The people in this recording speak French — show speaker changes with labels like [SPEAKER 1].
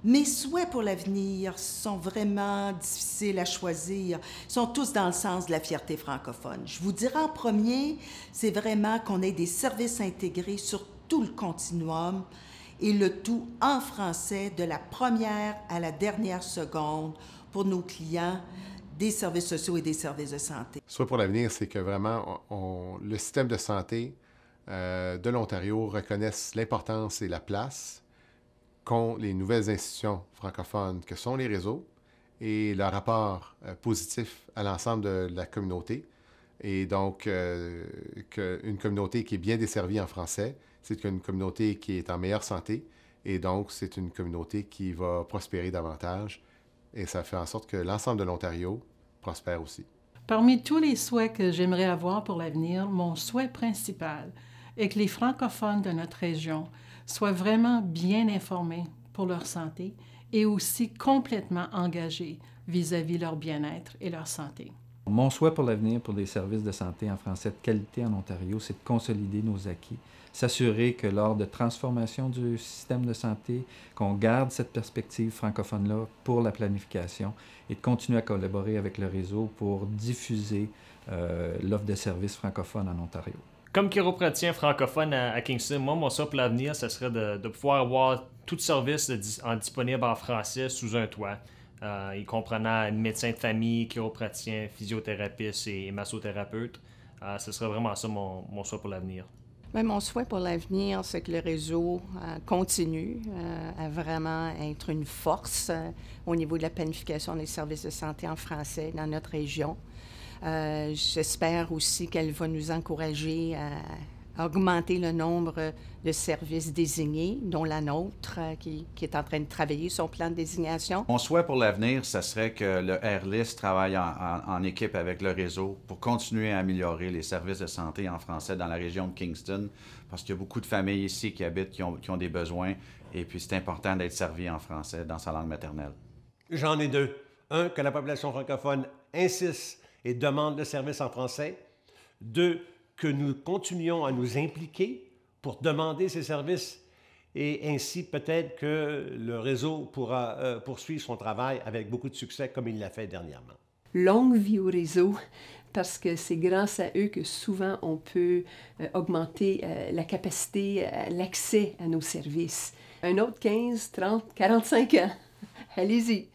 [SPEAKER 1] Mes souhaits pour l'avenir sont vraiment difficiles à choisir. Ils sont tous dans le sens de la fierté francophone. Je vous dirais en premier, c'est vraiment qu'on ait des services intégrés sur tout le continuum et le tout en français de la première à la dernière seconde pour nos clients des services sociaux et des services de santé.
[SPEAKER 2] Soit pour l'avenir, c'est que vraiment le système de santé de l'Ontario reconnaisse l'importance et la place qu'ont les nouvelles institutions francophones que sont les réseaux et leur rapport positif à l'ensemble de la communauté. Et donc, une communauté qui est bien desservie en français, c'est une communauté qui est en meilleure santé et donc c'est une communauté qui va prospérer davantage et ça fait en sorte que l'ensemble de l'Ontario prospère aussi.
[SPEAKER 3] Parmi tous les souhaits que j'aimerais avoir pour l'avenir, mon souhait principal est que les francophones de notre région soient vraiment bien informés pour leur santé et aussi complètement engagés vis-à-vis leur bien-être et leur santé.
[SPEAKER 4] Mon souhait pour l'avenir pour les services de santé en français de qualité en Ontario, c'est de consolider nos acquis, s'assurer que lors de transformation du système de santé, qu'on garde cette perspective francophone-là pour la planification et de continuer à collaborer avec le réseau pour diffuser l'offre de services francophones en Ontario.
[SPEAKER 5] Comme chiropraticien francophone à Kingston, moi, mon souhait pour l'avenir, ce serait de pouvoir avoir tout service disponible en français sous un toit. Y comprenant médecin de famille, chiropraticien, physiothérapeute et massothérapeute. Ce serait vraiment ça mon souhait pour l'avenir.
[SPEAKER 6] Bien, mon souhait pour l'avenir, c'est que le réseau continue à vraiment être une force au niveau de la planification des services de santé en français dans notre région. J'espère aussi qu'elle va nous encourager à augmenter le nombre de services désignés, dont la nôtre, qui est en train de travailler son plan de désignation.
[SPEAKER 7] Mon souhait pour l'avenir, ce serait que le AirList travaille en équipe avec le réseau pour continuer à améliorer les services de santé en français dans la région de Kingston, parce qu'il y a beaucoup de familles ici qui habitent, qui ont des besoins, et puis c'est important d'être servi en français dans sa langue maternelle.
[SPEAKER 8] J'en ai deux. Un, que la population francophone insiste et demande le service en français. Deux, que nous continuions à nous impliquer pour demander ces services et ainsi peut-être que le réseau pourra poursuivre son travail avec beaucoup de succès comme il l'a fait dernièrement.
[SPEAKER 9] Longue vie au réseau, parce que c'est grâce à eux que souvent on peut augmenter la capacité, l'accès à nos services. Un autre 15, 30, 45 ans. Allez-y!